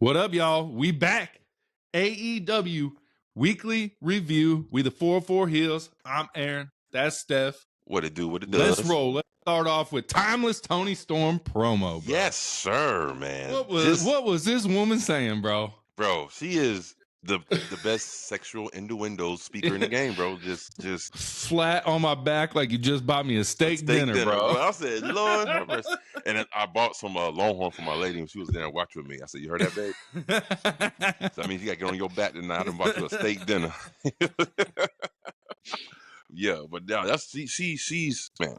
What up, y'all? We back. AEW weekly review. We the 404 Heels. I'm Aaron. That's Steph. What it do? What it does? Let's roll. Let's start off with timeless Toni Storm promo, bro. Yes, sir, man. What was this woman saying, bro? Bro, she is the best sexual innuendo speaker in the game, bro. Just flat on my back like you just bought me a steak dinner, bro. I said, Lord, have mercy. And I bought some Longhorn for my lady, and she was there and watched with me. I said, you heard that, babe? So I mean, you got to get on your back tonight and bought you a steak dinner. Yeah, but now that's she's man.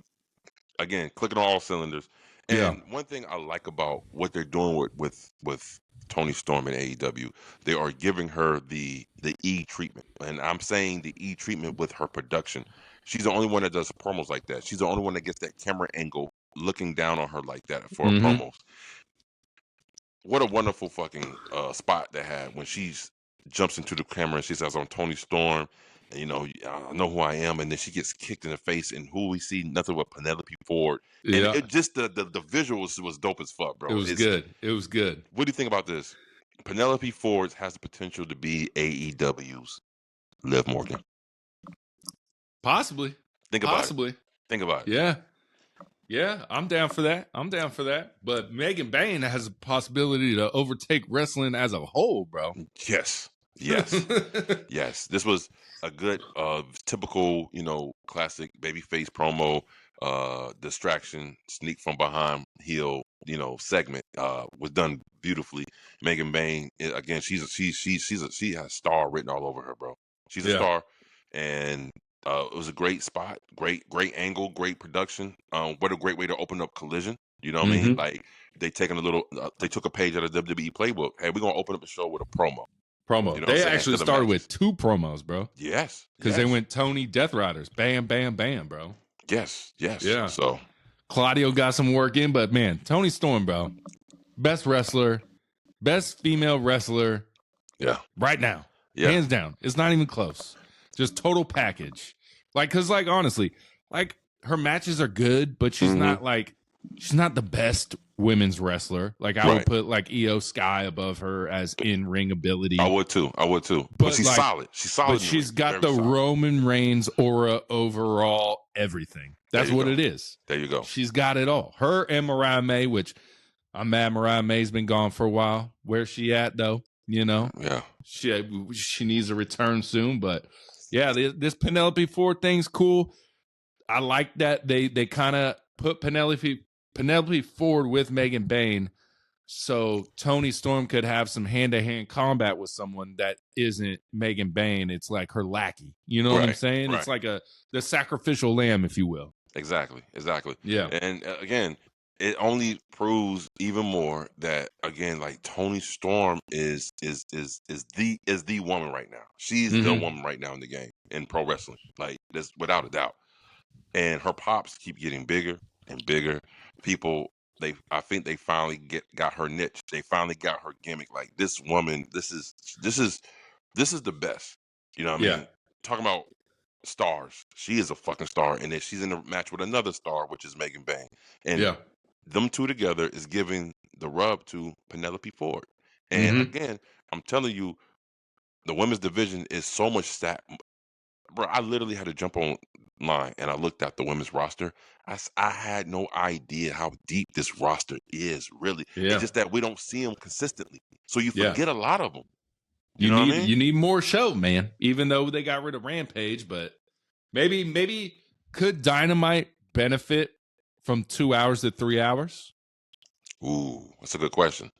Again, clicking on all cylinders. And one thing I like about what they're doing with Toni Storm and AEW, they are giving her the E treatment. And I'm saying the E treatment with her production. She's the only one that does promos like that. She's the only one that gets that camera angle looking down on her like that for promos. What a wonderful fucking spot they had when she jumps into the camera and she says, I'm Toni Storm. And, you know, I know who I am. And then she gets kicked in the face, and who we see nothing but Penelope Ford. And it just the visual was dope as fuck, bro. It was good. It was good. What do you think about this? Penelope Ford has the potential to be AEW's Liv Morgan. Possibly. Think about it. Think about it. Yeah. Yeah, I'm down for that. But Megan Bayne has a possibility to overtake wrestling as a whole, bro. Yes. Yes. This was a good, typical, classic babyface promo, distraction, sneak from behind heel, segment, was done beautifully. Megan Bayne, again, she has a star written all over her, bro. She's a star, and it was a great spot, great angle, great production. What a great way to open up Collision. You know what I mean? Like they took a page out of WWE playbook. Hey, we're gonna open up the show with a promo. You know they actually started with 2 promos, bro. Yes. Because they went Tony Death Riders. Bam, bam, bam, bro. Yes. Yeah. So Claudio got some work in, but man, Toni Storm, bro. Best wrestler, best female wrestler. Yeah. Right now. Yeah. Hands down. It's not even close. Just total package. Honestly, her matches are good, but she's not the best women's wrestler. I would put Io Sky above her as in-ring ability. I would too. But she's solid. She's solid. But she's got the Roman Reigns aura overall, everything. That's what it is. There you go. She's got it all. Her and Mariah May, which I'm mad Mariah May's been gone for a while. Where's she at, though? Yeah. She needs a return soon, but yeah, this Penelope Ford thing's cool. I like that they kind of put Penelope Ford with Megan Bayne, so Toni Storm could have some hand-to-hand combat with someone that isn't Megan Bayne. It's like her lackey. You know what I'm saying? Right. It's like the sacrificial lamb, if you will. Exactly. Yeah. And again, it only proves even more that Toni Storm is the woman right now. She's the woman right now in the game in pro wrestling. That's without a doubt. And her pops keep getting bigger and bigger. People, I think they finally got her niche. They finally got her gimmick. Like, this woman, this is the best. You know what I mean? Talking about stars, she is a fucking star, and then she's in a match with another star, which is Megan Bayne. And them two together is giving the rub to Penelope Ford. And again, I'm telling you, the women's division is so much stat. Bro, I literally had to jump online and I looked at the women's roster. I had no idea how deep this roster is, really. Yeah. It's just that we don't see them consistently. So you forget a lot of them. You know what I mean? You need more show, man. Even though they got rid of Rampage, but maybe could Dynamite benefit from 2 hours to 3 hours? Ooh, that's a good question.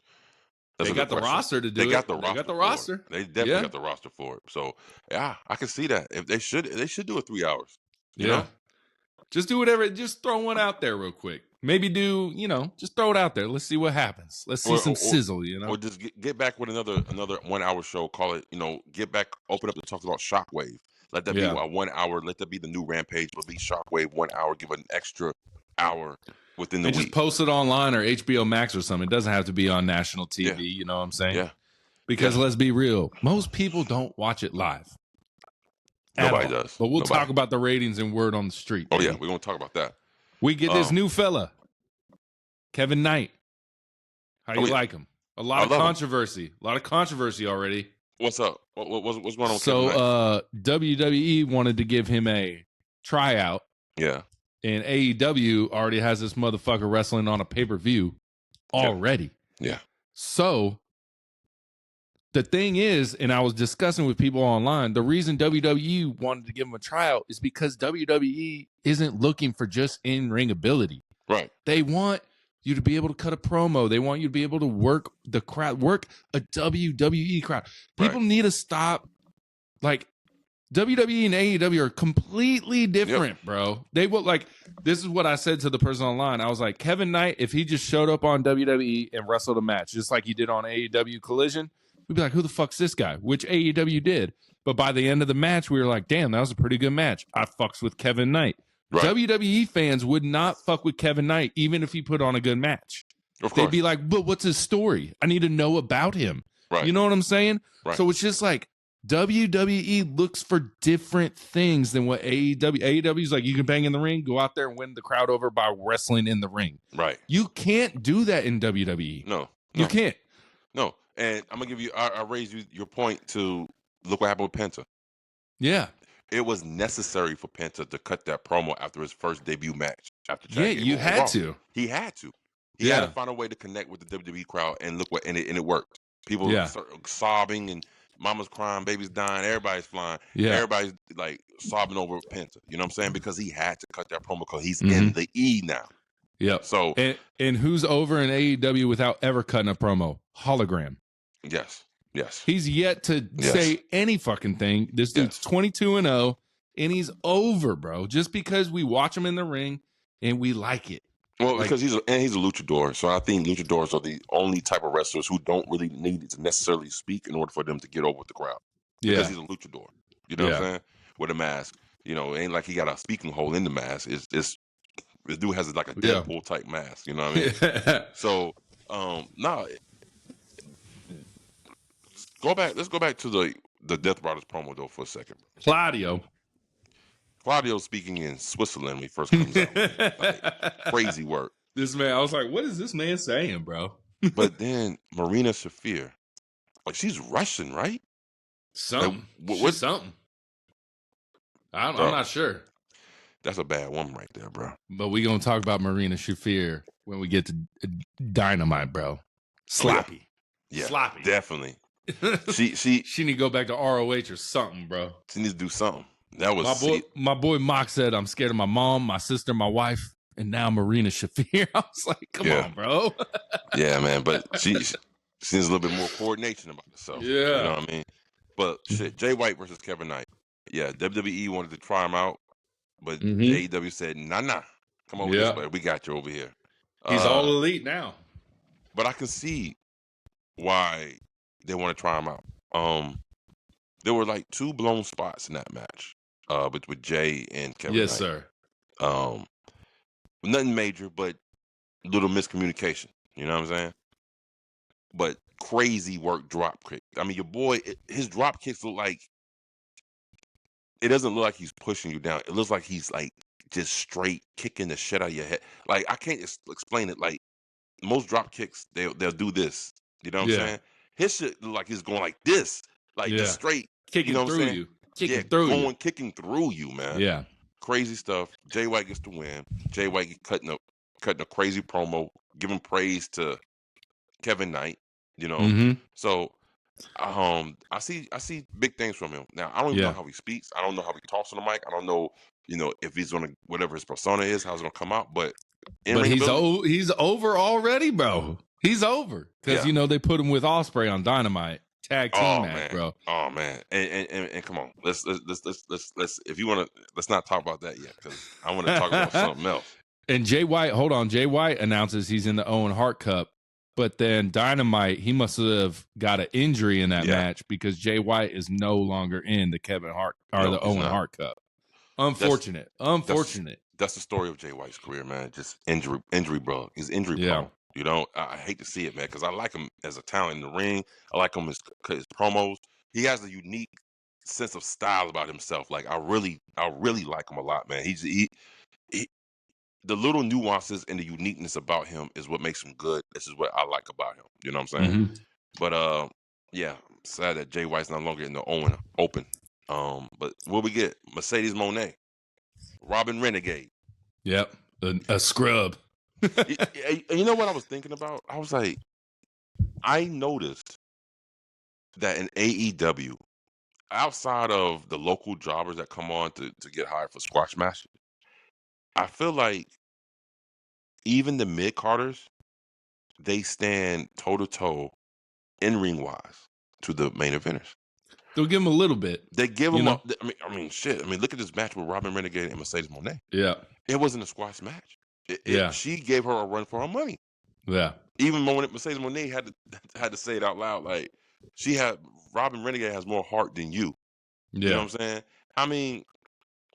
They got the roster to do it. They got the roster. They definitely got the roster for it. So yeah, I can see that. If they should do it 3 hours. You know? Just do whatever. Just throw one out there real quick. Maybe just throw it out there. Let's see what happens. Let's see some sizzle, Or just get back with another 1 hour show. Call it, get back, open up to talk about Shockwave. Let that be a 1 hour. Let that be the new Rampage. But be Shockwave 1 hour. Give an extra hour within the week. Just post it online or HBO Max or something. It doesn't have to be on national TV. Yeah. You know what I'm saying? Yeah. Because let's be real, most people don't watch it live. Nobody does. But we'll talk about the ratings and word on the street. Oh, yeah. We're going to talk about that. We get this new fella, Kevin Knight. How you like him? A lot of controversy. A lot of controversy already. What's up? What's going on with Kevin Knight? So WWE wanted to give him a tryout. Yeah. And AEW already has this motherfucker wrestling on a pay-per-view already. Yeah. So the thing is, and I was discussing with people online, the reason WWE wanted to give him a tryout is because WWE isn't looking for just in-ring ability. Right. They want you to be able to cut a promo. They want you to be able to work the crowd, work a WWE crowd. People need to stop. Like, WWE and AEW are completely different, bro. They will, like, this is what I said to the person online. I was like, Kevin Knight, if he just showed up on WWE and wrestled a match, just like he did on AEW Collision, we'd be like, who the fuck's this guy? Which AEW did. But by the end of the match, we were like, damn, that was a pretty good match. I fucks with Kevin Knight. Right. WWE fans would not fuck with Kevin Knight, even if he put on a good match. They'd be like, but what's his story? I need to know about him. Right. You know what I'm saying? Right. So it's just like, WWE looks for different things than what AEW. AEW is like, you can bang in the ring, go out there and win the crowd over by wrestling in the ring. Right. You can't do that in WWE. No. You can't. No. And I'm going to give you, I raised your point to look what happened with Penta. Yeah. It was necessary for Penta to cut that promo after his first debut match. You had to. He had to. He had to find a way to connect with the WWE crowd, and look what, and it worked. People sobbing and mama's crying, baby's dying, everybody's flying. Yeah. Everybody's like sobbing over Penta. You know what I'm saying? Because he had to cut that promo because he's in the E now. Yep. So and who's over in AEW without ever cutting a promo? Hologram. Yes. Yes. He's yet to say any fucking thing. This dude's 22-0, and he's over, bro. Just because we watch him in the ring and we like it. Well, because he's a luchador, so I think luchadors are the only type of wrestlers who don't really need to necessarily speak in order for them to get over with the crowd. Because he's a luchador, you know what I'm saying? With a mask, you know, it ain't like he got a speaking hole in the mask. It's this dude has like a Deadpool type mask, you know what I mean? So, let's go back to the Death Riders promo though for a second. Claudio speaking in Switzerland when he first comes out. Like, crazy work. This man, I was like, what is this man saying, bro? But then Marina Shafir, like, she's Russian, right? Something. Like, something. I'm not sure. That's a bad woman right there, bro. But we going to talk about Marina Shafir when we get to Dynamite, bro. Sloppy. Yeah, sloppy. Definitely. She need to go back to ROH or something, bro. She needs to do something. That was my boy Mock said, I'm scared of my mom, my sister, my wife, and now Marina Shafir. I was like, come on, bro. Yeah, man. But she needs a little bit more coordination about herself. Yeah. You know what I mean? But shit, Jay White versus Kevin Knight. Yeah, WWE wanted to try him out, but AEW said, nah. Come over this way. We got you over here. He's all elite now. But I can see why they want to try him out. There were like 2 blown spots in that match. With Jay and Kevin Knight. Yes, sir. Nothing major, but little miscommunication. You know what I'm saying? But crazy work drop kick. I mean, your boy, his drop kicks look like, it doesn't look like he's pushing you down. It looks like he's like just straight kicking the shit out of your head. Like, I can't explain it. Like, most drop kicks, they'll do this. You know what I'm saying? His shit look like he's going like this. Like, just straight. Kicking through you. Kicking through you, man. Yeah. Crazy stuff. Jay White gets the win. Jay White cutting a crazy promo, giving praise to Kevin Knight, you know. So I see big things from him. Now, I don't even know how he speaks. I don't know how he talks on the mic. I don't know, if he's gonna, whatever his persona is, how it's gonna come out. But he's over already, bro. He's over. Because they put him with Ospreay on Dynamite. Tag team match, bro. Oh man, and come on, let's if you want to, let's not talk about that yet because I want to talk about something else. And Jay White, hold on, Jay White announces he's in the Owen Hart Cup, but then Dynamite, he must have got an injury in that match because Jay White is no longer in the Kevin Hart or the Owen Hart Cup. Unfortunate. That's the story of Jay White's career, man. Just injury, bro. He's injury prone. I hate to see it, man, because I like him as a talent in the ring. I like him his promos. He has a unique sense of style about himself. Like, I really like him a lot, man. the little nuances and the uniqueness about him is what makes him good. This is what I like about him. You know what I'm saying? Mm-hmm. But yeah, sad that Jay White's no longer in the Owen Open. But what we get? Mercedes Moné, Robin Renegade. Yep, a scrub. You know what I was thinking about? I was like, I noticed that in AEW, outside of the local jobbers that come on to get hired for squash matches, I feel like even the mid carders, they stand toe to toe in ring wise to the main eventers. They'll give them a little bit. They give them up. I mean, shit. I mean, look at this match with Robin Renegade and Mercedes Moné. Yeah, it wasn't a squash match. She gave her a run for her money. Yeah, even when Mercedes Moné had to say it out loud, like Robin Renegade has more heart than you. Yeah. You know what I'm saying? I mean,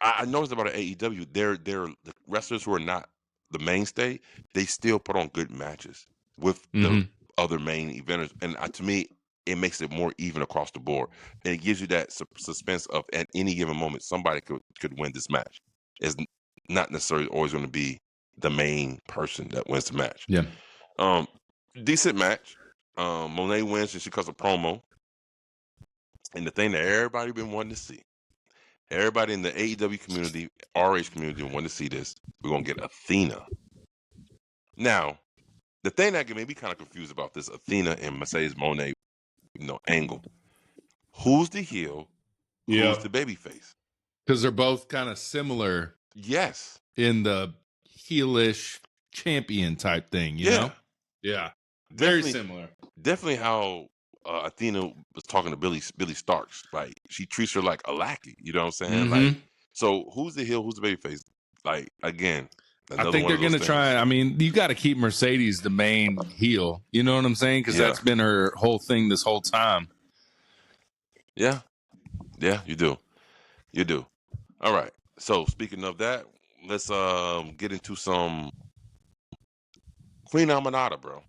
I noticed about an AEW, they're the wrestlers who are not the mainstay, they still put on good matches with the other main eventers, and to me, it makes it more even across the board, and it gives you that suspense of at any given moment somebody could win this match. It's not necessarily always going to be the main person that wins the match. Yeah. Decent match. Monet wins and she cuts a promo. And the thing that everybody been wanting to see, everybody in the AEW community, RH community wanted to see this. We're going to get Athena. Now, the thing that can make me kind of confused about this Athena and Mercedes Moné, angle. Who's the heel? Who's the babyface? Because they're both kind of similar. Yes. In the heelish champion type thing, you know? Yeah. Very similar. Definitely how Athena was talking to Billy Starks. Like, she treats her like a lackey. You know what I'm saying? Like, so who's the heel? Who's the babyface? Like, again, I think they're going to try. I mean, you got to keep Mercedes the main heel. You know what I'm saying? Because that's been her whole thing this whole time. Yeah. Yeah, you do. You do. All right. So, speaking of that, let's get into some Queen Amanada, bro.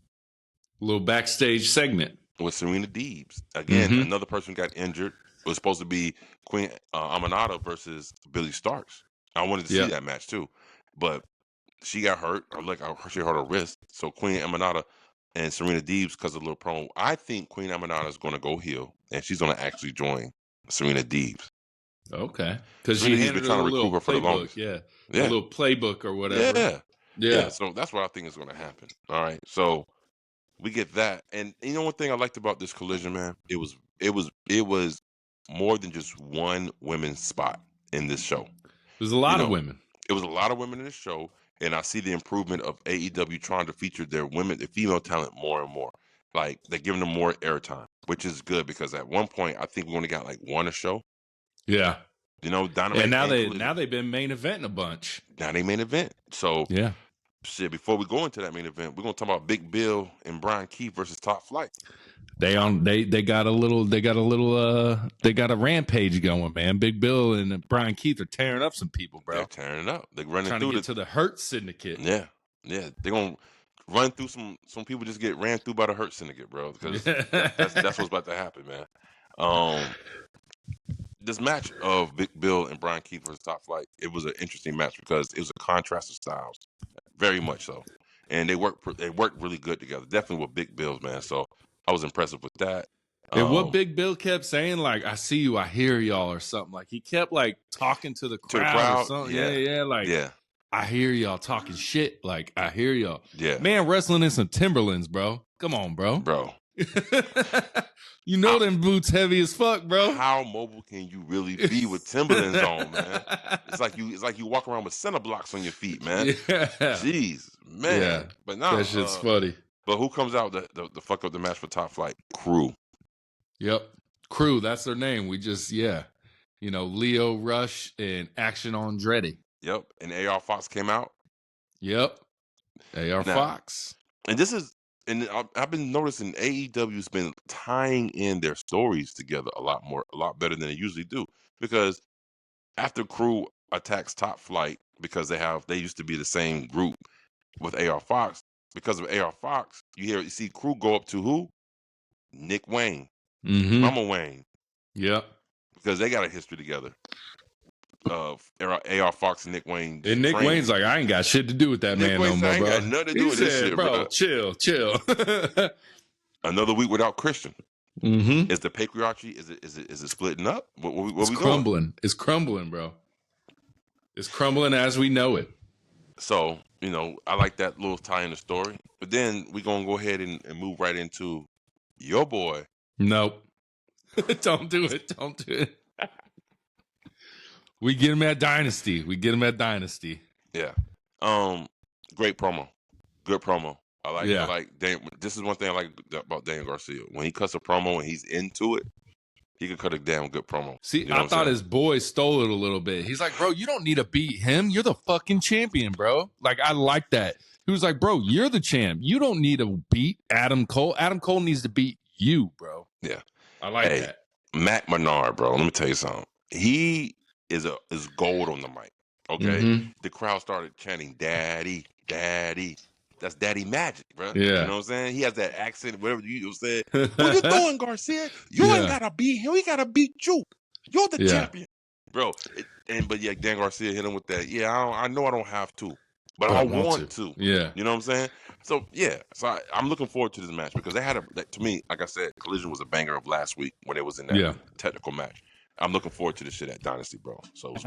A little backstage segment with Serena Deebs. Again, another person got injured. It was supposed to be Queen Amanada versus Billy Starks. I wanted to see that match too, but she got hurt. She hurt her wrist. So Queen Amanada and Serena Deebs, because of a little promo, I think Queen Amanada is going to go heel, and she's going to actually join Serena Deebs. Okay, because she's been trying to recruit her for the longest. Yeah, a little playbook or whatever. Yeah. So that's what I think is going to happen. All right, so we get that, and one thing I liked about this collision, man, it was more than just one women's spot in this show. There's a lot of women. It was a lot of women in this show, and I see the improvement of AEW trying to feature their female talent more and more. Like, they're giving them more airtime, which is good, because at one point I think we only got like one a show. Yeah. Dynamite. And now they've been main eventing a bunch. Now they main event. So shit, before we go into that main event, we're gonna talk about Big Bill and Brian Keith versus Top Flight. They got a rampage going, man. Big Bill and Brian Keith are tearing up some people, bro. They're tearing it up. They're running trying to get to the Hurt Syndicate. Yeah. They're gonna run through some people. Just get ran through by the Hurt Syndicate, bro. Because that's what's about to happen, man. This match of Big Bill and Brian Keith versus Top Flight, it was an interesting match because it was a contrast of styles, very much so, and they worked really good together. Definitely with Big Bill's, man. So I was impressive with that. And what Big Bill kept saying, like, "I see you, I hear y'all," or something. Like, he kept like talking to the crowd or something. Yeah. I hear y'all talking shit. Like, I hear y'all. Yeah. Man, wrestling in some Timberlands, bro. Come on, bro. Them boots heavy as fuck, bro. How mobile can you really be with Timberlands on, man? It's like you walk around with center blocks on your feet, man. Yeah. Jeez, man. Yeah. But no, that shit's funny. But who comes out the fuck up the match for Top Flight? Crew. Yep. Crew, that's their name. We just Leo Rush and Action Andretti. Yep. And AR Fox came out. Yep. Fox. And this is, and I've been noticing AEW's been tying in their stories together a lot better than they usually do. Because after Crew attacks Top Flight, because they used to be the same group with AR Fox, because of AR Fox, you see Crew go up to who? Nick Wayne. Mama Wayne. Yep. Because they got a history together. AR Fox and Nick Wayne. And Nick Wayne's like, I ain't got shit to do with that man no more, bro. I ain't got nothing to do with this shit, bro. Chill. Another week without Christian. Mm-hmm. Is the patriarchy? Is it splitting up? What it's we crumbling. Doing? It's crumbling, bro. It's crumbling as we know it. So I like that little tie in the story. But then we're gonna go ahead and move right into your boy. Nope. Don't do it. We get him at Dynasty. Yeah. Great promo. Good promo. I like Dan. This is one thing I like about Daniel Garcia. When he cuts a promo and he's into it, he can cut a damn good promo. See, I thought his boy stole it a little bit. He's like, bro, you don't need to beat him. You're the fucking champion, bro. Like, I like that. He was like, bro, you're the champ. You don't need to beat Adam Cole. Adam Cole needs to beat you, bro. Yeah. I like that. Matt Menard, bro. Let me tell you something. He is gold on the mic. Okay. Mm-hmm. The crowd started chanting, "Daddy, Daddy." That's Daddy Magic, bro. Yeah. You know what I'm saying? He has that accent, whatever you said. What you doing, Garcia? You ain't gotta beat him. He gotta beat you. You're the champion, bro. But Dan Garcia hit him with that. Yeah, I know I don't have to, but I want to. Yeah. You know what I'm saying? So yeah. So I'm looking forward to this match because they had to me, like I said, Collision was a banger of last week when it was in that technical match. I'm looking forward to this shit at Dynasty, bro. So it was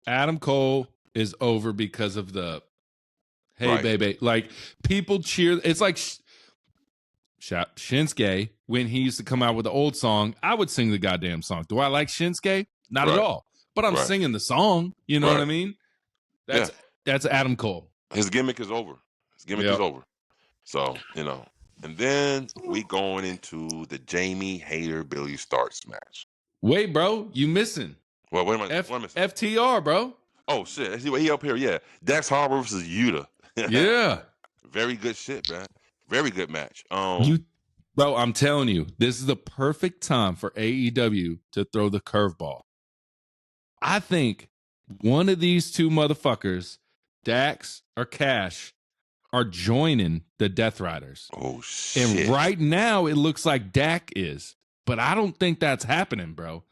Adam Cole is over because of the. Hey, baby. Like, people cheer. It's like Shinsuke, when he used to come out with the old song, I would sing the goddamn song. Do I like Shinsuke? Not at all. But I'm singing the song. You know what I mean? That's Adam Cole. His gimmick is over. Is over. So, And then we going into the Jamie Hayter Billy Starks match. Wait, bro. You missing. Well, wait a minute. FTR, bro. Oh, shit. He up here. Yeah. Dax Harbour versus Yuta. Yeah. Very good shit, man. Very good match. Bro, I'm telling you, this is the perfect time for AEW to throw the curveball. I think one of these two motherfuckers, Dax or Cash, are joining the Death Riders. Oh, shit. And right now, it looks like Dak is. But I don't think that's happening, bro.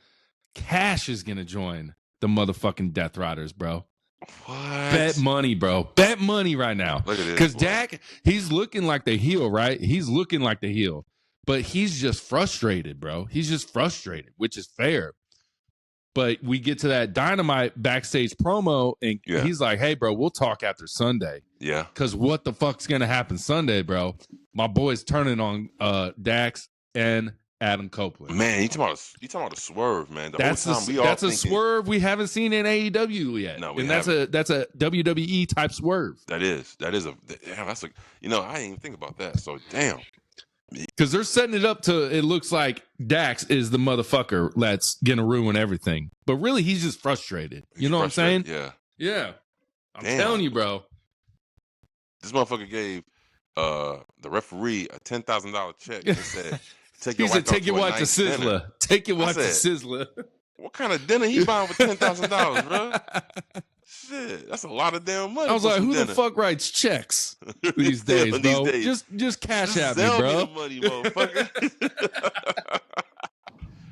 Cash is going to join the motherfucking Death Riders, bro. What? Bet money, bro. Bet money right now. Look at this. Because Dak, he's looking like the heel, right? He's looking like the heel. But he's just frustrated, bro. He's just frustrated, which is fair. But we get to that Dynamite backstage promo, and he's like, hey, bro, we'll talk after Sunday. Yeah. Because what the fuck's going to happen Sunday, bro? My boy's turning on Dax and Adam Copeland. Man, you talking about a swerve, man. That's a swerve we haven't seen in AEW yet. No, that's a WWE type swerve. That's a I didn't even think about that. So damn. Because they're setting it up to, it looks like Dax is the motherfucker that's gonna ruin everything. But really, he's just frustrated. You know what I'm saying? Yeah. Yeah. I'm telling you, bro. This motherfucker gave the referee a $10,000 check and said, take your wife to Sizzler. Take your wife to Sizzler. What kind of dinner he buying for $10,000, bro? Shit, that's a lot of damn money. I was like, who the fuck writes checks these days, bro? Just cash out me, bro. Me the money, motherfucker.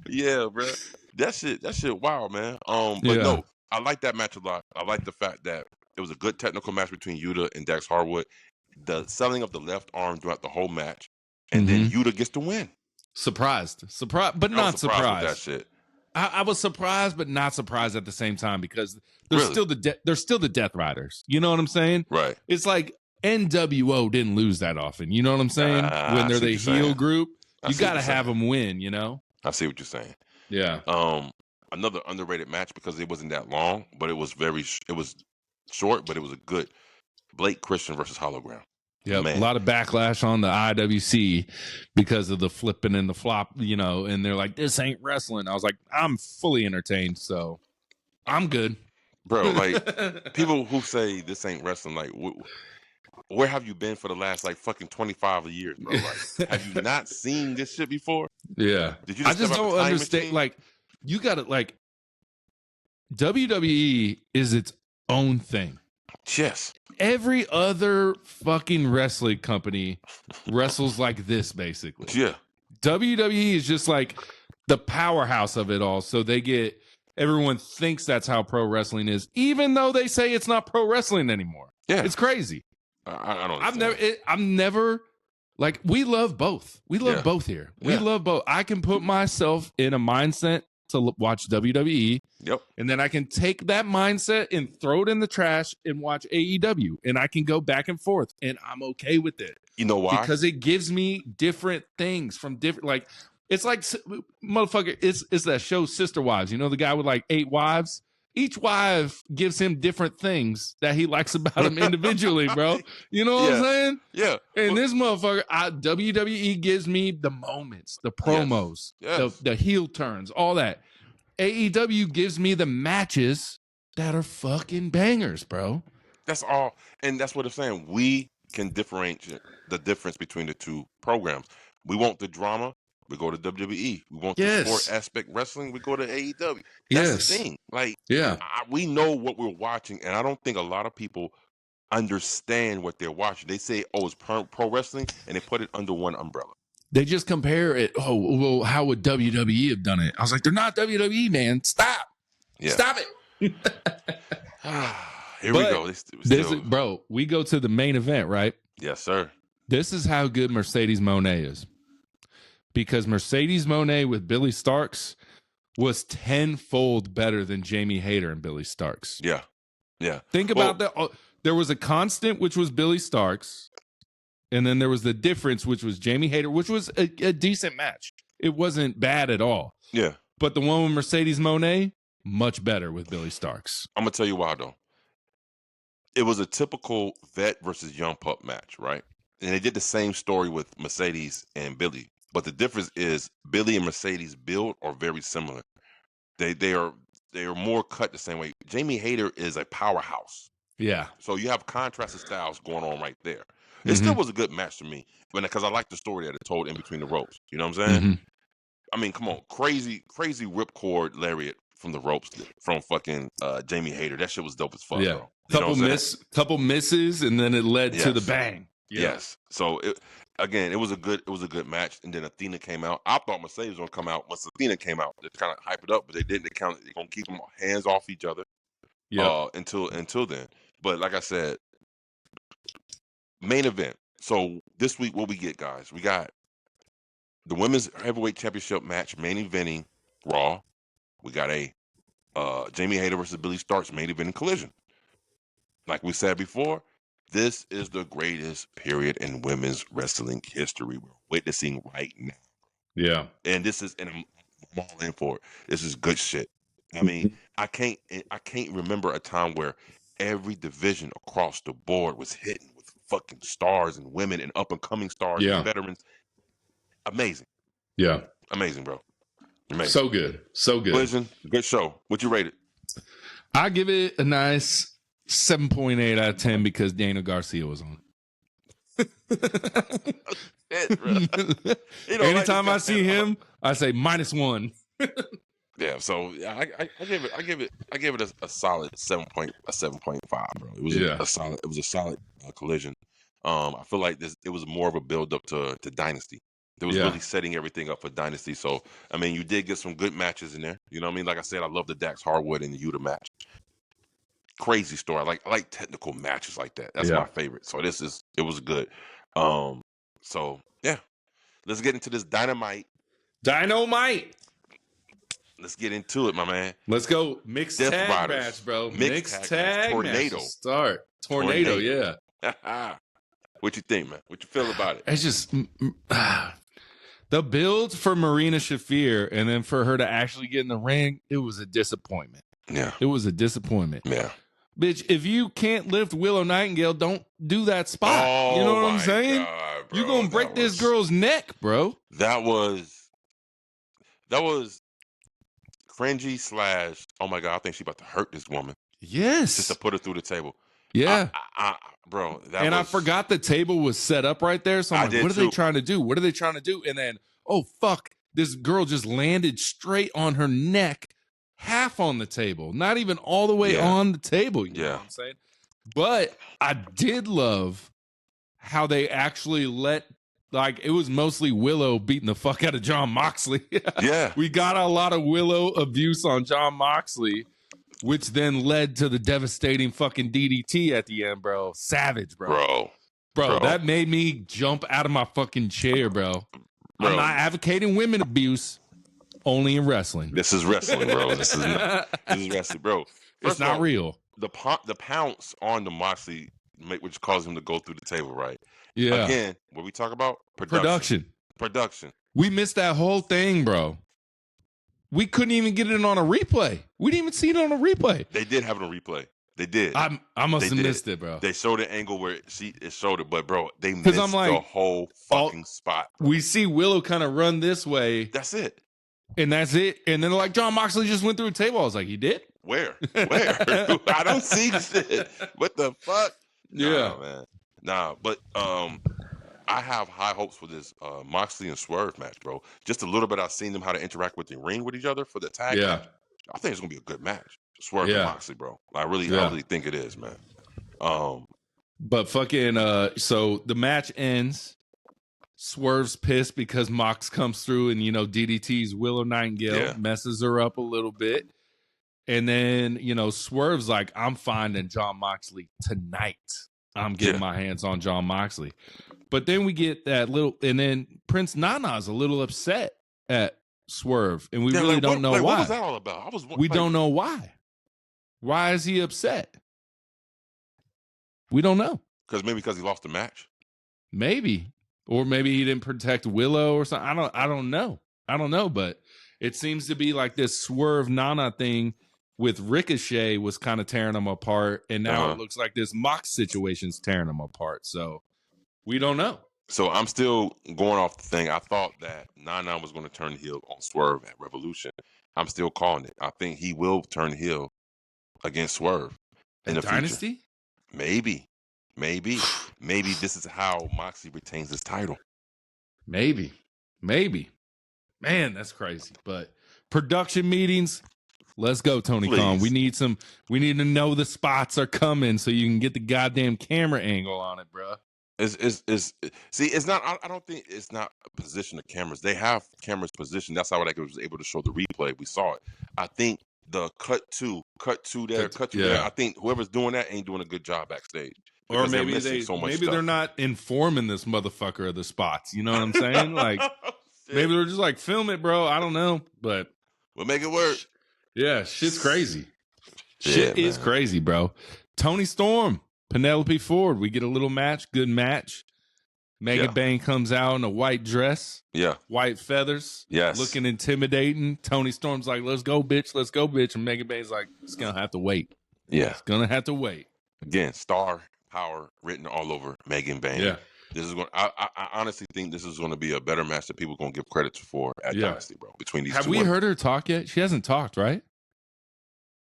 Yeah, bro. That shit wild, man. But no, I like that match a lot. I like the fact that it was a good technical match between Yuta and Dax Harwood. The selling of the left arm throughout the whole match. And then Yuta gets to win. Surprised, but not surprised. With that shit. I was surprised, but not surprised at the same time because they're still the Death Riders. You know what I'm saying? Right. It's like NWO didn't lose that often. You know what I'm saying? When they're the heel group, you got to have them win. You know. I see what you're saying. Yeah. Another underrated match because it wasn't that long, but it was short, but it was a good Blake Christian versus Hologram. Yeah, a lot of backlash on the IWC because of the flipping and the flop, and they're like, this ain't wrestling. I was like, I'm fully entertained, so I'm good. Bro, like, people who say this ain't wrestling, like, where have you been for the last, like, fucking 25 years, bro? Like, have you not seen this shit before? Yeah. I just don't understand. Machine? Like, you got to, like, WWE is its own thing. Yes. Every other fucking wrestling company wrestles like this, basically. Yeah. WWE is just like the powerhouse of it all. So they get, everyone thinks that's how pro wrestling is, even though they say it's not pro wrestling anymore. Yeah. It's crazy. I don't understand. I'm never like, we love both. We love both here. We love both. I can put myself in a mindset to watch WWE. Yep. And then I can take that mindset and throw it in the trash and watch AEW. And I can go back and forth. And I'm okay with it. You know why? Because it gives me different things from different, like, it's like, motherfucker, it's that show Sister Wives. You know, the guy with like 8 wives? Each wife gives him different things that he likes about him individually, bro. You know what I'm saying? Yeah. And this motherfucker, WWE gives me the moments, the promos, the heel turns, all that. AEW gives me the matches that are fucking bangers, bro. That's all. And that's what I'm saying. We can differentiate the difference between the two programs. We want the drama, we go to WWE. We want the sport aspect wrestling, we go to AEW. That's the thing. Like, we know what we're watching, and I don't think a lot of people understand what they're watching. They say, oh, it's pro wrestling, and they put it under one umbrella. They just compare it. Oh, well, how would WWE have done it? I was like, they're not WWE, man. Stop. Yeah. Stop it. Here we go. Bro, we go to the main event, right? Yes, sir. This is how good Mercedes Moné is. Because Mercedes Moné with Billy Starks was tenfold better than Jamie Hayter and Billy Starks. Yeah. Yeah. Think about that. There was a constant, which was Billy Starks. And then there was the difference, which was Jamie Hayter, which was a decent match. It wasn't bad at all. Yeah. But the one with Mercedes Moné, much better with Billy Starks. I'm going to tell you why, though. It was a typical vet versus young pup match, right? And they did the same story with Mercedes and Billy. But the difference is Billy and Mercedes' build are very similar. They are more cut the same way. Jamie Hayter is a powerhouse. Yeah. So you have contrasted styles going on right there. It still was a good match to me, because I like the story that it told in between the ropes. You know what I'm saying? Mm-hmm. I mean, come on, crazy ripcord lariat from the ropes from fucking Jamie Hayter. That shit was dope as fuck, bro. Couple misses, and then it led to the bang. Yeah. Yes. So it was a good match, and then Athena came out. I thought Mercedes was gonna come out once Athena came out. They kind of hype it up, but they didn't. They're gonna keep them hands off each other. Yeah. Until then, but like I said, main event. So this week, what we get, guys? We got the women's heavyweight championship match main eventing Raw. We got a Jamie Hayter versus Billy Starks main eventing Collision. Like we said before, this is the greatest period in women's wrestling history we're witnessing right now. Yeah. And I'm all in for it. This is good shit. I mean, I can't remember a time where every division across the board was hitting with fucking stars and women and up and coming stars and veterans. Amazing. Yeah. Amazing, bro. Amazing. So good. So good. Collision, good show. What you rate it? I give it a nice 7.8 out of 10 because Daniel Garcia was on. Anytime I see him, I say -1. Yeah, so I give it a solid 7.5, bro. It was a solid Collision. I feel like it was more of a build up to Dynasty. It was really setting everything up for Dynasty. So I mean, you did get some good matches in there. You know what I mean? Like I said, I love the Dax Harwood and the Yuta match. Crazy story. I like technical matches like that. That's my favorite. So it was good. So yeah, let's get into this Dynamite. Let's get into it, my man. Let's go. Mixed tag match, bro. Mixed tag Tornado. Match. Start. Tornado, yeah. What you think, man? What you feel about it? It's just the build for Marina Shafir and then for her to actually get in the ring, it was a disappointment. Yeah. It was a disappointment. Yeah. Bitch, if you can't lift Willow Nightingale, don't do that spot. You know what I'm saying? God, you're going to break this girl's neck, bro. That was cringy / oh my God, I think she's about to hurt this woman. Yes. Just to put her through the table. Yeah. Bro. I forgot the table was set up right there. So I'm like, what are they trying to do? What are they trying to do? And then, oh, fuck. This girl just landed straight on her neck, half on the table, not even all the way on the table. You know what I'm saying? But I did love how they actually let like it was mostly Willow beating the fuck out of Jon Moxley. Yeah. We got a lot of Willow abuse on Jon Moxley, which then led to the devastating fucking DDT at the end, bro. Savage, bro. Bro, that made me jump out of my fucking chair, bro. I'm not advocating women abuse, only in wrestling. This is wrestling, bro. This is wrestling, bro. It's not real. The pounce on the Moxley, which caused him to go through the table, right? Yeah. Again, what we talk about? Production. We missed that whole thing, bro. We couldn't even get it on a replay. We didn't even see it on a replay. They did have it on replay. They did. I must have missed it, bro. They showed the angle where it showed it, but bro, they missed the whole fucking spot. Bro. We see Willow kind of run this way. That's it. And that's it. And then like Jon Moxley just went through a table. I was like, he did? Where? I don't see shit. What the fuck? Yeah, man. Nah, but I have high hopes for this Moxley and Swerve match, bro. Just a little bit I've seen them how to interact with the ring with each other for the tag match. I think it's gonna be a good match. Swerve and Moxley, bro. I really think it is, man. But fucking so the match ends. Swerve's pissed because Mox comes through and DDT's Willow Nightingale messes her up a little bit. And then, Swerve's like, I'm finding Jon Moxley tonight. I'm getting my hands on Jon Moxley. But then we get that little, and then Prince Nana's a little upset at Swerve, and we really don't know why. What was that all about? We don't know why. Why is he upset? We don't know. Because he lost the match. Maybe, or maybe he didn't protect Willow or something. I don't know. But it seems to be like this Swerve Nana thing with Ricochet was kind of tearing them apart, and now it looks like this Mox situation's tearing them apart. So we don't know. So I'm still going off the thing. I thought that Nana was going to turn heel on Swerve at Revolution. I'm still calling it. I think he will turn heel against Swerve in the Dynasty. Future. Maybe this is how Moxley retains his title. Maybe. Man, that's crazy. But production meetings. Let's go, Tony Khan. We need to know the spots are coming so you can get the goddamn camera angle on it, bro. It's not. I don't think it's not a position of cameras. They have cameras positioned. That's how I was able to show the replay. We saw it. I think the cut to there. I think whoever's doing that ain't doing a good job backstage. Or maybe they're not informing this motherfucker of the spots. You know what I'm saying? Like maybe they're just like, film it, bro. I don't know, but we'll make it work. Yeah, shit's crazy. Shit is crazy, bro. Tony Storm, Penelope Ford. We get a little match, good match. Megan Bang comes out in a white dress. Yeah. White feathers. Yes. Looking intimidating. Tony Storm's like, let's go, bitch. And Megan Bang's like, it's going to have to wait. Yeah. It's going to have to wait. Again, star power written all over Megan Bang. Yeah. This is going. I honestly think this is going to be a better match that people are going to give credit for at Dynasty, bro. Between these two. Have we heard her talk yet? She hasn't talked, right?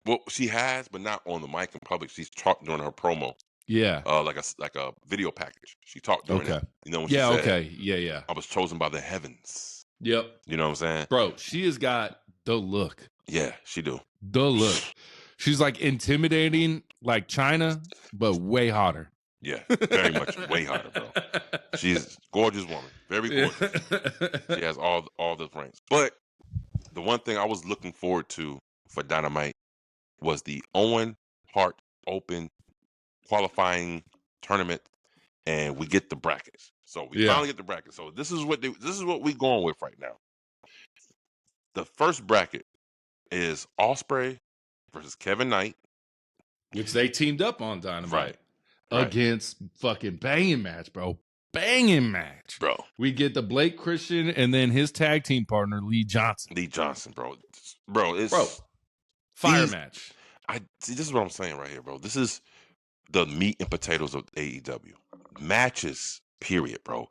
Well, she has, but not on the mic in public. She's talked during her promo. Yeah. Like a video package. She talked during that. You know when she said, Yeah. I was chosen by the heavens. Yep. You know what I'm saying? Bro, she has got the look. Yeah, she do. The look. She's like intimidating like China, but way hotter. Yeah, very much way hotter, bro. She's a gorgeous woman. Very gorgeous. She has all the ranks. But the one thing I was looking forward to for Dynamite was the Owen Hart Open qualifying tournament, and we get the brackets. So we finally get the brackets. So this is what we going with right now. The first bracket is Ospreay versus Kevin Knight, which they teamed up on Dynamite against fucking banging match, bro. Banging match, bro. We get the Blake Christian and then his tag team partner Lee Johnson, bro. It's fire match. This is what I'm saying right here, bro. This is the meat and potatoes of AEW matches. Period, bro.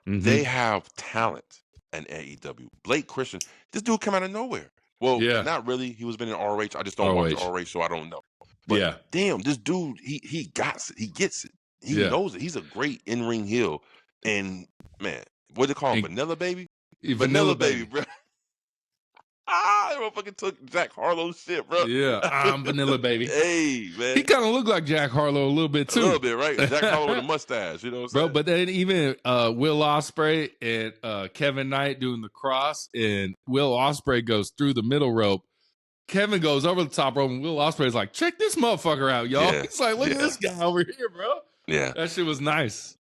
Mm-hmm. They have talent in AEW. Blake Christian, this dude came out of nowhere. Well, not really. He was been in ROH. I just don't watch ROH, so I don't know. But damn, this dude, he got it. He gets it. He knows it. He's a great in-ring heel. And man, what do they call him? Vanilla Baby? Vanilla Baby, bro. Motherfucking took Jack Harlow's shit, bro. Yeah, I'm Vanilla Baby. Hey, man. He kind of looked like Jack Harlow a little bit too. A little bit, right? Jack Harlow with a mustache, you know what I'm saying? Bro, but then even Will Ospreay and Kevin Knight doing the cross, and Will Ospreay goes through the middle rope. Kevin goes over the top rope, and Will Ospreay's like, check this motherfucker out, y'all. Yeah, he's like, look at this guy over here, bro. Yeah. That shit was nice.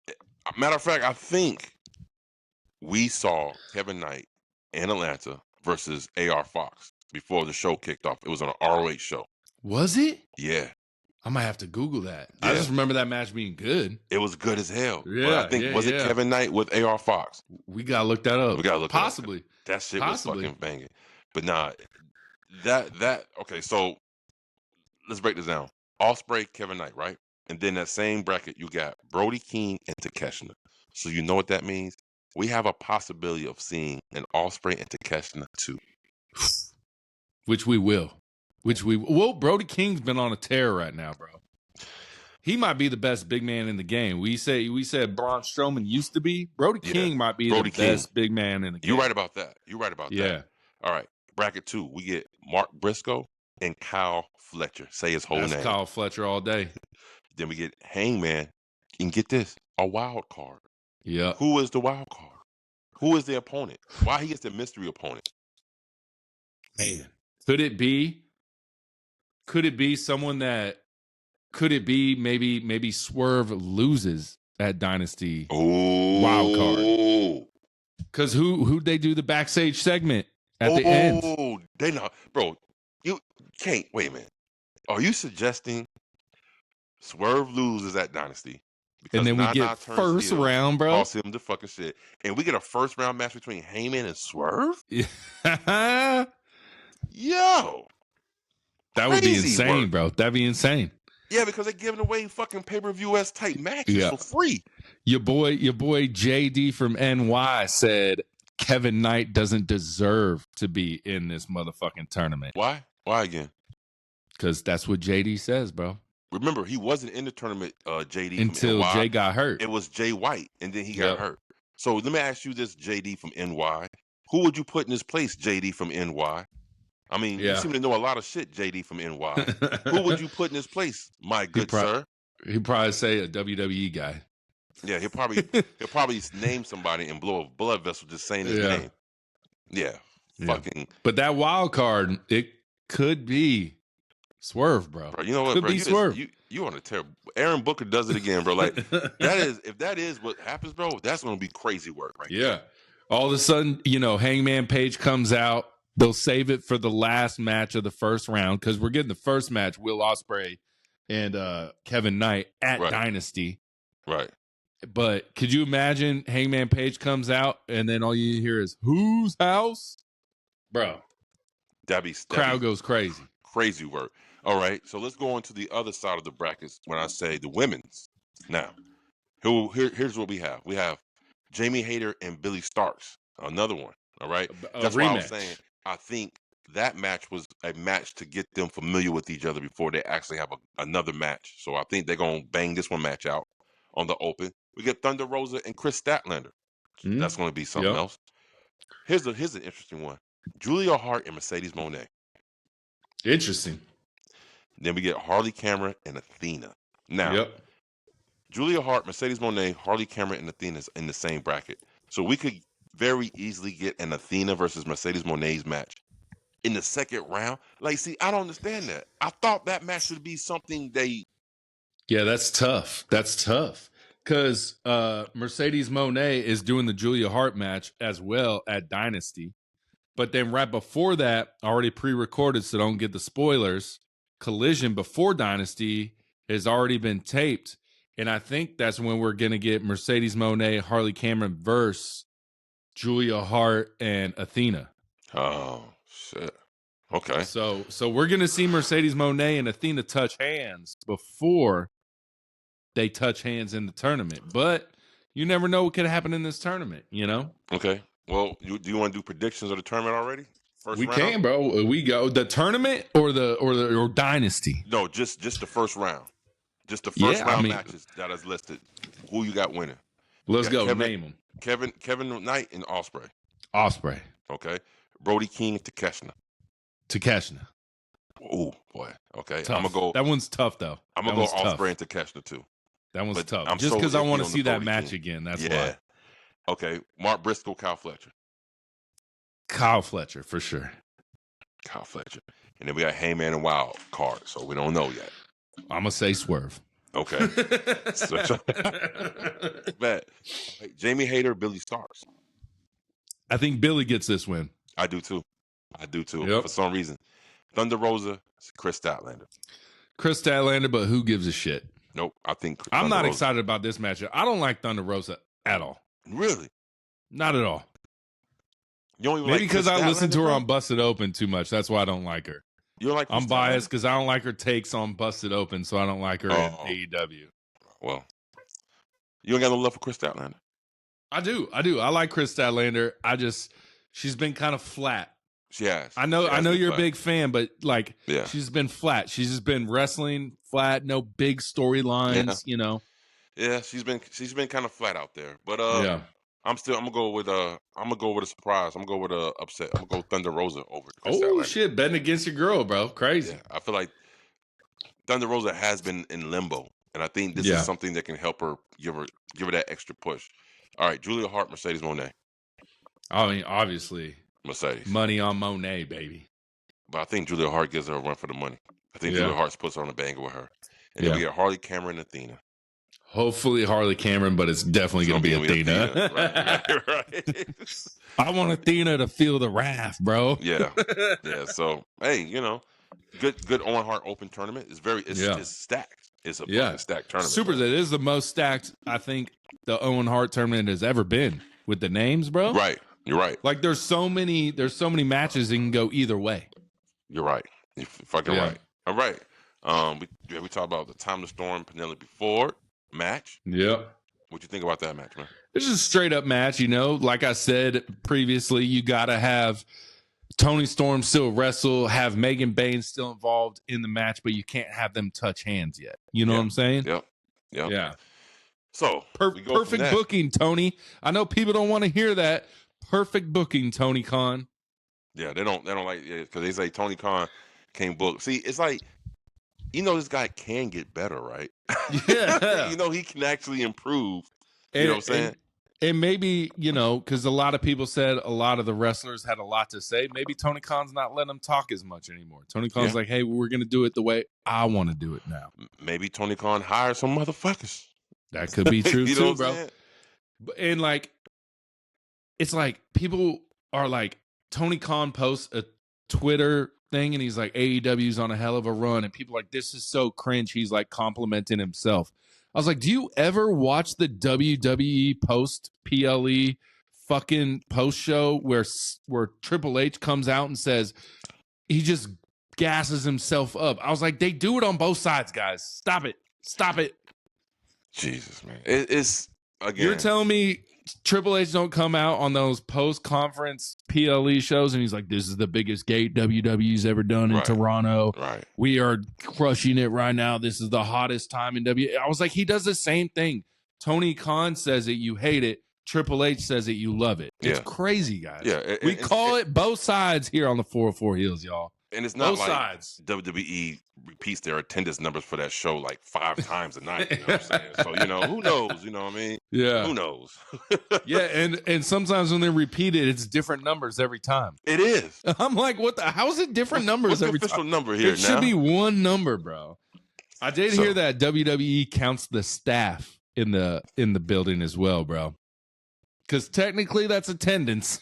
Matter of fact, I think we saw Kevin Knight in Atlanta versus AR Fox before the show kicked off. It was on an ROH show. Was it? Yeah. I might have to Google that. Yeah. I just remember that match being good. It was good as hell. Yeah. But I think, was it Kevin Knight with AR Fox? We got to look that up. We got to look Possibly. That shit was fucking banging. But nah, okay, so let's break this down. Ospreay, Kevin Knight, right? And then that same bracket, you got Brody King and Takeshita. So you know what that means? We have a possibility of seeing an Ospreay and Takeshita too. Which we will. Well, Brody King's been on a tear right now, bro. He might be the best big man in the game. We said Braun Strowman used to be. Brody King might be the best big man in the game. You're right about that. Yeah. All right. Bracket 2, we get Mark Briscoe and Kyle Fletcher. Say his whole name. Kyle Fletcher all day. Then we get Hangman. And get this, a wild card. Yeah. Who is the wild card? Who is the opponent? Why he is the mystery opponent? Man. Could it be someone that maybe Swerve loses at Dynasty wild card? Because who'd they do the backstage segment at the end? Oh, they not, bro. You can't wait a minute. Are you suggesting Swerve loses at Dynasty? And then we get first round, bro. Cost him the fucking shit. And we get a first round match between Hangman and Swerve? Yeah. Yo. That would be insane, bro. That'd be insane. Yeah, because they're giving away fucking pay-per-view-esque type matches for free. Your boy JD from NY said Kevin Knight doesn't deserve to be in this motherfucking tournament. Why? Why again? Because that's what JD says, bro. Remember, he wasn't in the tournament, JD, until from NY. Jay got hurt. It was Jay White, and then he got hurt. So let me ask you this, JD from NY. Who would you put in his place, JD from NY? I mean, you seem to know a lot of shit, JD from NY. Who would you put in his place, my good sir? He'd probably say a WWE guy. Yeah, he'll probably name somebody and blow a blood vessel just saying his name. Yeah, fucking. But that wild card, it could be Swerve, bro. You know what, could bro? Be Swerve. You on a terrible. Aaron Booker does it again, bro. Like if that is what happens, bro, that's gonna be crazy work, right? Yeah. There. All of a sudden, Hangman Page comes out. They'll save it for the last match of the first round because we're getting the first match, Will Ospreay and Kevin Knight at Dynasty. Right. But could you imagine Hangman Page comes out and then all you hear is whose house? Bro. Crowd goes crazy. Crazy work. All right. So let's go on to the other side of the brackets when I say the women's. Now, here's what we have. We have Jamie Hayter and Billy Starks. Another one. All right. That's why I was saying I think that match was a match to get them familiar with each other before they actually have another match. So I think they're going to bang this one match out on the open. We get Thunder Rosa and Chris Statlander. That's going to be something else. Here's an interesting one. Julia Hart and Mercedes Moné. Interesting. Then we get Harley Cameron and Athena. Now, Julia Hart, Mercedes Moné, Harley Cameron, and Athena is in the same bracket. So we could very easily get an Athena versus Mercedes Moné's match in the second round. Like, see, I don't understand that. I thought that match should be something they... Yeah, that's tough. Because Mercedes Moné is doing the Julia Hart match as well at Dynasty. But then right before that, already pre-recorded, so don't get the spoilers, Collision before Dynasty has already been taped. And I think that's when we're going to get Mercedes Moné, Harley Cameron versus Julia Hart and Athena. Oh, shit. Okay. So we're going to see Mercedes Moné and Athena touch hands before they touch hands in the tournament. But you never know what could happen in this tournament, Okay. Well, do you want to do predictions of the tournament already? First round? Can, bro. We go the tournament or Dynasty. No, just the first round. Just the first round matches that is listed. Who you got winning? Let's go. Name them. Kevin Knight and Ospreay. Ospreay. Okay. Brody King and Takeshita. Takeshita. Oh boy. Okay. Tough. I'm gonna go. That one's tough though. I'm gonna go Ospreay and Takeshita too. That one's tough. I'm just because so I want to iffy on see the that Brody match team. again. That's why. Okay. Mark Briscoe, Kyle Fletcher. Kyle Fletcher for sure. Kyle Fletcher. And then we got Hangman and Wild card, so we don't know yet. I'm gonna say Swerve. Okay. Bet. Jamie Hayter, Billy Starks. I think Billy gets this win. I do too. Yep. For some reason. Thunder Rosa, Chris Statlander. Chris Statlander, but who gives a shit? Nope. I think I'm not excited about this matchup. I don't like Thunder Rosa at all. Really? Not at all. You don't even Maybe because I listen to her bro? on Busted Open too much. That's why I don't like her. You don't like I'm biased because I don't like her takes on Busted Open, so I don't like her in AEW. Well, you don't got no love for Chris Statlander. I do. I like Chris Statlander. She's been kind of flat. She has. I know you're flat. a big fan, but she's been flat. She's just been wrestling flat, no big storylines, you know. Yeah, she's been kind of flat out there. But I'm gonna go with a surprise. I'm gonna go with a upset. I'm gonna go Thunder Rosa over Chris Statlander. Shit, betting against your girl, bro. Crazy. Yeah, I feel like Thunder Rosa has been in limbo, and I think this is something that can help her give her that extra push. All right, Julia Hart, Mercedes Moné. I mean, obviously, Mercedes. Money on Monet, baby. But I think Julia Hart gives her a run for the money. I think Julia Hart puts her on a banger with her. And then we get Harley Cameron and Athena. Hopefully Harley Cameron, but it's definitely going to be Athena. Right. I want Athena to feel the wrath, bro. Yeah. So, hey, good Owen Hart Open Tournament. It's stacked. It's a fucking stacked tournament. It is the most stacked, I think, the Owen Hart Tournament has ever been with the names, bro. Right. You're right. Like there's so many matches that can go either way. You're right. You're fucking right. All right. We talked about the Time to Storm Penelope Ford match. Yep. What you think about that match, man? It's just a straight up match, Like I said previously, you gotta have Toni Storm still wrestle, have Megan Baines still involved in the match, but you can't have them touch hands yet. You know what I'm saying? Yep. Yeah. So perfect booking, Tony. I know people don't want to hear that. Perfect booking, Tony Khan. Yeah, they don't like it because they say Tony Khan can't book. See, it's like this guy can get better, right? Yeah. He can actually improve. You know what I'm saying? And maybe, because a lot of people said a lot of the wrestlers had a lot to say. Maybe Tony Khan's not letting them talk as much anymore. Tony Khan's like, hey, we're going to do it the way I want to do it now. Maybe Tony Khan hired some motherfuckers. That could be true too, bro. And it's like people are like, Tony Khan posts a Twitter thing and he's like, AEW's on a hell of a run. And people are like, this is so cringe. He's like complimenting himself. I was like, do you ever watch the WWE post PLE fucking post show where Triple H comes out and says he just gasses himself up? I was like, they do it on both sides, guys. Stop it. Jesus, man. It's again. You're telling me Triple H don't come out on those post-conference PLE shows and he's like, this is the biggest gate WWE's ever done in Toronto. Right. We are crushing it right now. This is the hottest time in WWE. I was like, he does the same thing. Tony Khan says it, you hate it. Triple H says it, you love it. It's crazy, guys. Yeah, we call it both sides here on the 404 Heels, y'all. And it's not both like sides. WWE repeats their attendance numbers for that show like 5 times a night. You know what I'm saying? So, who knows? You know what I mean? Yeah. Who knows? Yeah, and sometimes when they repeat it, it's different numbers every time. It is. I'm like, how is it different numbers every time? What's the official number here now? It should be one number, bro. I did hear that WWE counts the staff in the building as well, bro. Because technically that's attendance.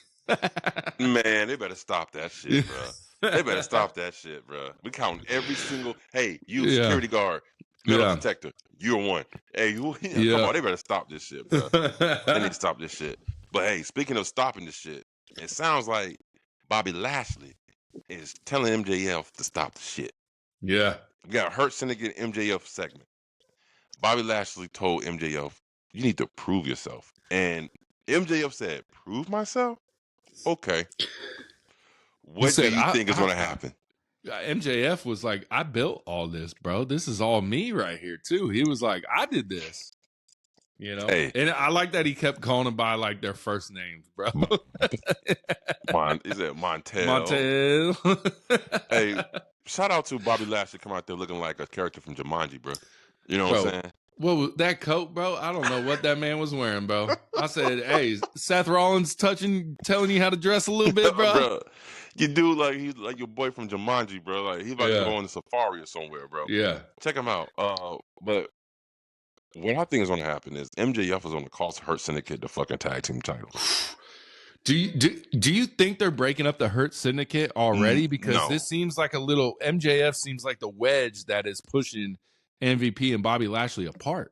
Man, they better stop that shit, bro. They better stop that shit, bro. We count every single. Hey, you security guard, metal detector, you're one. Hey, come on, they better stop this shit, bro. They need to stop this shit. But hey, speaking of stopping this shit, it sounds like Bobby Lashley is telling MJF to stop the shit. Yeah, we got a Hurt Syndicate MJF segment. Bobby Lashley told MJF, "You need to prove yourself," and MJF said, "Prove myself? Okay." What do you think is going to happen? MJF was like, I built all this, bro. This is all me right here, too. He was like, I did this. You know, Hey, and I like that he kept calling them by like their first names, bro. Is it Montel? Hey, shout out to Bobby Lashley coming out there looking like a character from Jumanji, bro. You know what I'm saying? Well, that coat, bro, I don't know what that man was wearing, bro. I said, hey, Seth Rollins telling you how to dress a little bit, bro. Bro, you do like he's like your boy from Jumanji, bro. Like he's about to go on the safari or somewhere, bro. Yeah. Check him out. But what I think is going to happen is MJF is going to cost Hurt Syndicate the fucking tag team title. Do you think they're breaking up the Hurt Syndicate already? Because this seems like a little MJF seems like the wedge that is pushing MVP and Bobby Lashley apart.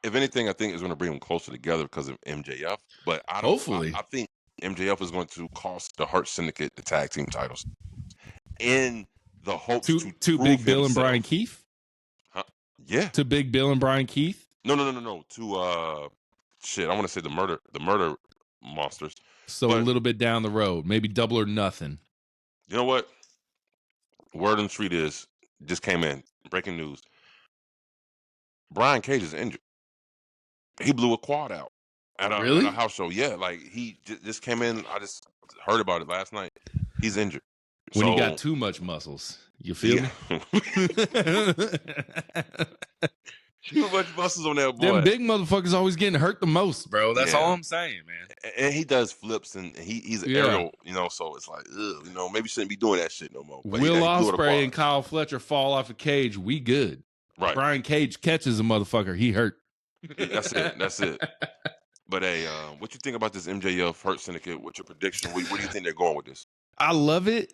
If anything, I think it's going to bring them closer together because of MJF. But Hopefully, I think MJF is going to cost the Hurt Syndicate the tag team titles in the hopes to Big Bill and Brian Keith. Huh? Yeah, to Big Bill and Brian Keith. No. To shit. I want to say the murder monsters. So a little bit down the road, maybe Double or Nothing. You know what? Word on the street is just came in. Breaking news. Brian Cage is injured. He blew a quad out at a house show. Yeah, like he just came in. I just heard about it last night. He's injured. When he got too much muscles. You feel me? Too much muscles on that boy. Them big motherfuckers always getting hurt the most, bro. That's all I'm saying, man. And he does flips, and he's aerial, you know, so it's like, ugh, you know, maybe shouldn't be doing that shit no more. But Will Ospreay and Kyle Fletcher fall off a cage, we good. Right. Brian Cage catches a motherfucker, he hurt. That's it. But hey, what you think about this MJF Hurt Syndicate? What's your prediction? Where do you think they're going with this? I love it.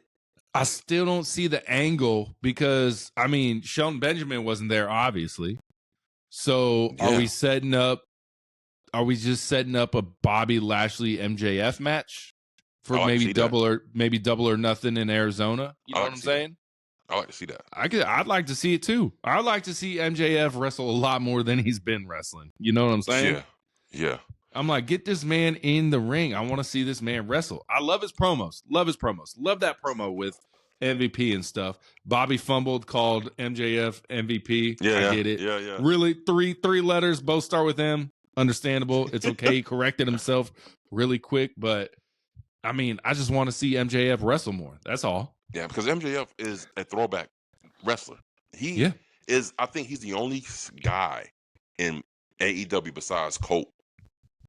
I still don't see the angle because, I mean, Shelton Benjamin wasn't there, obviously. So are we just setting up a Bobby Lashley MJF match for maybe double or nothing in Arizona? You know what I'm saying? I like to see that. I'd like to see it too. I'd like to see MJF wrestle a lot more than he's been wrestling. You know what I'm saying? Yeah. I'm like, get this man in the ring. I want to see this man wrestle. I love his promos. Love that promo with MVP and stuff. Bobby fumbled, called MJF MVP. I get it. Yeah. Really, three letters, both start with M. Understandable. It's okay. He corrected himself really quick, but I mean, I just want to see MJF wrestle more. That's all. Yeah, because MJF is a throwback wrestler. He is. I think he's the only guy in AEW besides Colt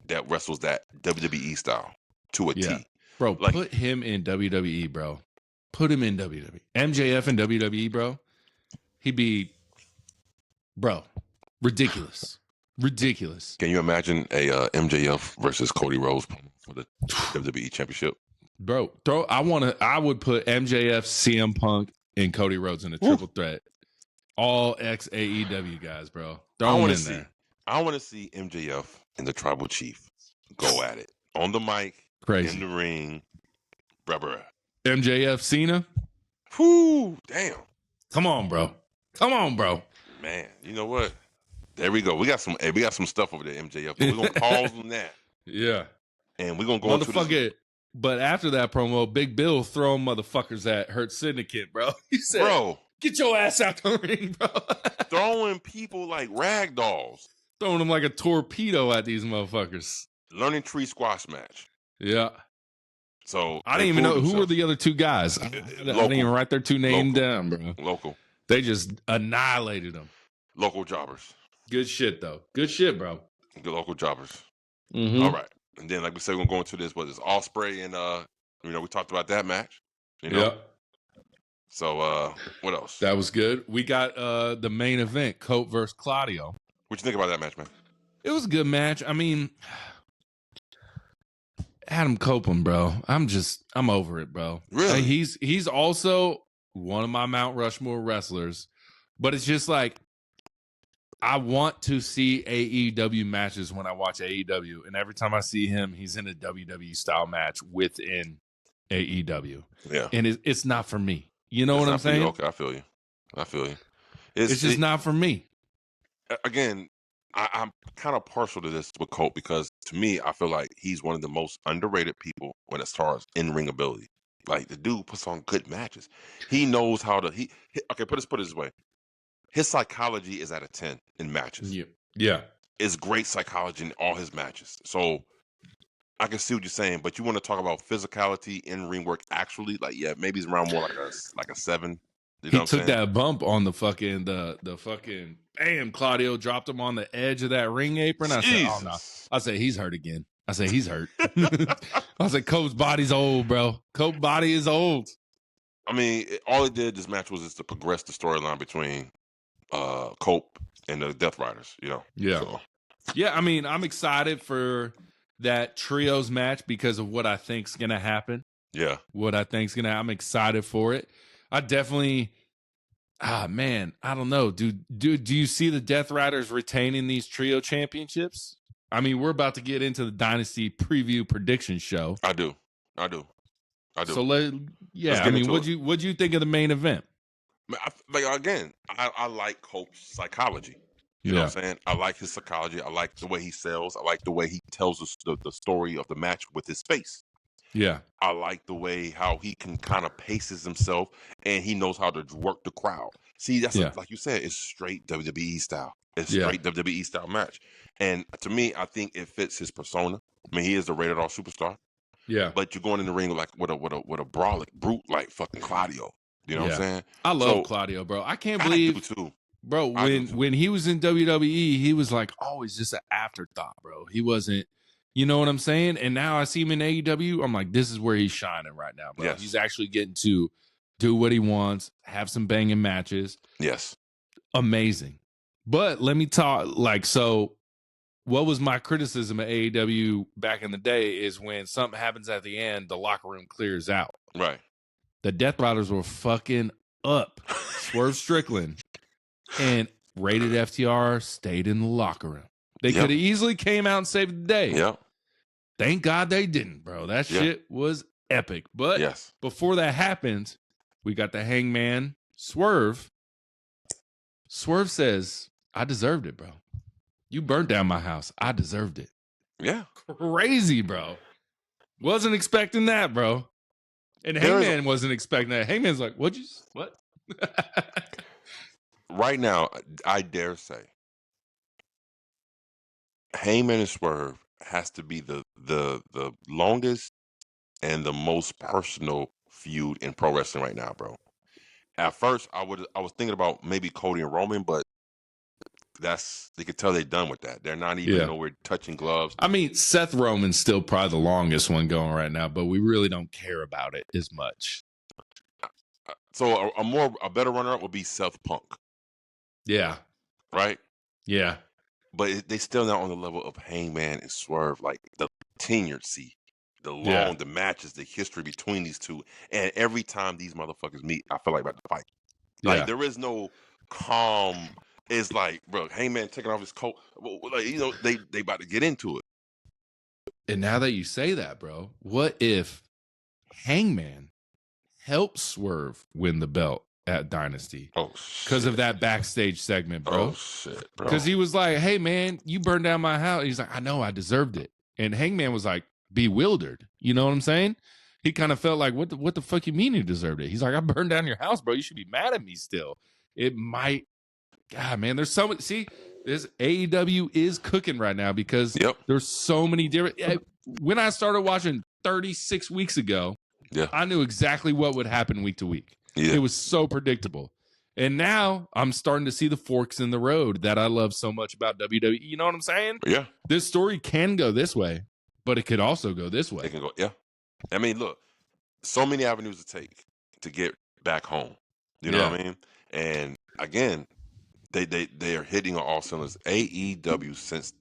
that wrestles that WWE style to a T. Bro, like, put him in WWE, bro. Put him in WWE. MJF in WWE, bro. He'd be, bro, ridiculous. Can you imagine a MJF versus Cody Rhodes for the WWE Championship? Bro, I would put MJF, CM Punk, and Cody Rhodes in a triple threat. All ex AEW guys, bro. Throw them in there. I want to see MJF and the Tribal Chief go at it on the mic, in the ring, bruh. MJF, Cena. Whoo, damn. Come on, bro. Man, you know what? There we go. We got some stuff over there, MJF. We're gonna pause on that. Yeah. And we're gonna go into this. But after that promo, Big Bill throwing motherfuckers at Hurt Syndicate, bro. He said, bro, get your ass out the ring, bro. Throwing people like rag dolls. Throwing them like a torpedo at these motherfuckers. Learning tree squash match. Yeah. So I didn't even know who were the other two guys. I didn't even write their two names down, bro. Local. They just annihilated them. Local jobbers. Good shit, though. Good shit, bro. Good local jobbers. Mm-hmm. All right. And then, like we said, we're going to go into this, but it's Ospreay and, we talked about that match. You know? Yep. So, what else? That was good. We got the main event, Colt versus Claudio. What you think about that match, man? It was a good match. I mean, Adam Copeland, bro. I'm over it, bro. Really? He's also one of my Mount Rushmore wrestlers, but it's just like, I want to see AEW matches when I watch AEW, and every time I see him, he's in a WWE style match within AEW. Yeah, and it's not for me. You know what I'm saying? Okay, I feel you. It's just not for me. Again, I'm kind of partial to this with Colt because to me, I feel like he's one of the most underrated people when as far as in-ring ability. Like the dude puts on good matches. He knows how to. Okay, put it this way. His psychology is at a 10 in matches. Yeah. it's great psychology in all his matches. So I can see what you're saying, but you want to talk about physicality in ring work actually, like, yeah, maybe it's around more like a 7. You know He what took I'm saying? that bump on the fucking bam. Claudio dropped him on the edge of that ring apron. I said, "Oh no!" I said, "He's hurt again." I said, "He's hurt." I said, "Cope's body's old, bro. Cope's body is old." I mean, all it did this match was just to progress the storyline between Cope and the Death Riders. You know, Yeah, so. Yeah. I mean, I'm excited for that trios match because of what I think's gonna happen. Yeah, I'm excited for it. I definitely. Man, I don't know. Do you see the Death Riders retaining these trio championships? I mean, we're about to get into the Dynasty preview prediction show. I do. So what'd you think of the main event? I like Cope's psychology. You know what I'm saying? I like his psychology. I like the way he sells. I like the way he tells us the story of the match with his face. Yeah. I like the way how he can kind of paces himself and he knows how to work the crowd. See, that's like you said, it's straight WWE style. It's straight WWE style match. And to me, I think it fits his persona. I mean, he is a rated R superstar. Yeah. But you're going in the ring like with a brute like fucking Claudio. You know what I'm saying? I love Claudio, bro. I can't believe I do too. Bro, when he was in WWE, he was like always just an afterthought, bro. He wasn't, you know what I'm saying? And now I see him in AEW. I'm like, this is where he's shining right now, bro. Yes. He's actually getting to do what he wants, have some banging matches. Yes. Amazing. But let me talk, so what was my criticism of AEW back in the day is when something happens at the end, the locker room clears out. Right. The Death Riders were fucking up. Swerve Strickland and Rated FTR stayed in the locker room. They could have easily came out and saved the day. Yeah. Thank God they didn't, bro. That shit was epic. But before that happened, we got the Hangman Swerve. Swerve says, I deserved it, bro. You burnt down my house. I deserved it. Yeah. Crazy, bro. Wasn't expecting that, bro. And Hangman wasn't expecting that. Hangman's like, what? Right now, I dare say, Hangman and Swerve has to be the longest and the most personal feud in pro wrestling right now, bro. At first, I was thinking about maybe Cody and Roman, but they could tell they're done with that. They're not even nowhere touching gloves. I mean, Seth Roman's still probably the longest one going right now, but we really don't care about it as much. So a better runner-up would be Seth Punk. Yeah. Right? Yeah. But they still not on the level of Hangman and Swerve, like the tenured the matches, the history between these two. And every time these motherfuckers meet, I feel like about to fight. Like there is no calm. It's like, bro, Hangman taking off his coat. Like, they about to get into it. And now that you say that, bro, what if Hangman helped Swerve win the belt at Dynasty? Oh, shit. Because of that backstage segment, bro. Oh, shit, bro. Because he was like, hey, man, you burned down my house. He's like, I know, I deserved it. And Hangman was like, bewildered. You know what I'm saying? He kind of felt like, what the fuck you mean you deserved it? He's like, I burned down your house, bro. You should be mad at me still. It might. God, man, there's so much. See, this AEW is cooking right now because there's so many different. When I started watching 36 weeks ago, I knew exactly what would happen week to week. Yeah. It was so predictable. And now I'm starting to see the forks in the road that I love so much about WWE. You know what I'm saying? Yeah. This story can go this way, but it could also go this way. It can go, I mean, look, so many avenues to take to get back home. You know what I mean? And again, they are hitting on all cylinders. AEW since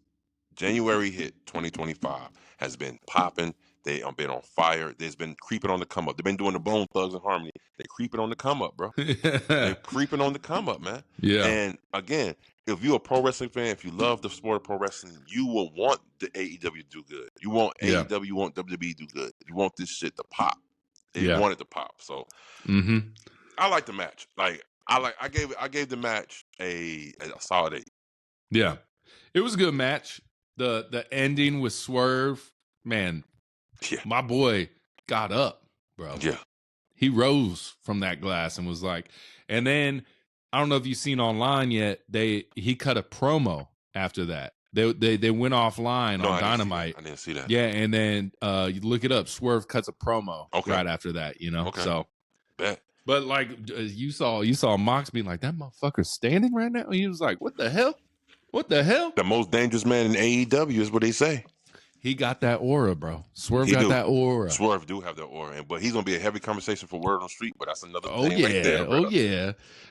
January hit 2025 has been popping. They have been on fire. They've been creeping on the come up. They've been doing the Bone Thugs and Harmony. They're creeping on the come up, bro. They're creeping on the come up, man. Yeah. And again, if you're a pro wrestling fan, if you love the sport of pro wrestling, you will want the AEW to do good. You want AEW, you want WWE to do good. You want this shit to pop. They want it to pop. So I like the match. I gave the match a solid 8. Yeah. It was a good match. The ending with Swerve, man. Yeah. My boy got up, bro. Yeah. He rose from that glass and was like, and then I don't know if you've seen online yet, he cut a promo after that They went offline on I Dynamite. I didn't see that. Yeah, and then you look it up. Swerve cuts a promo right after that. So. Bet. But like you saw Mox being like, that motherfucker's standing right now. And he was like, what the hell? What the hell? The most dangerous man in AEW is what they say. He got that aura, bro. Swerve got that aura. Swerve do have that aura, but he's gonna be a heavy conversation for Word on Street. But that's another thing yeah, right there. Bro. Yeah.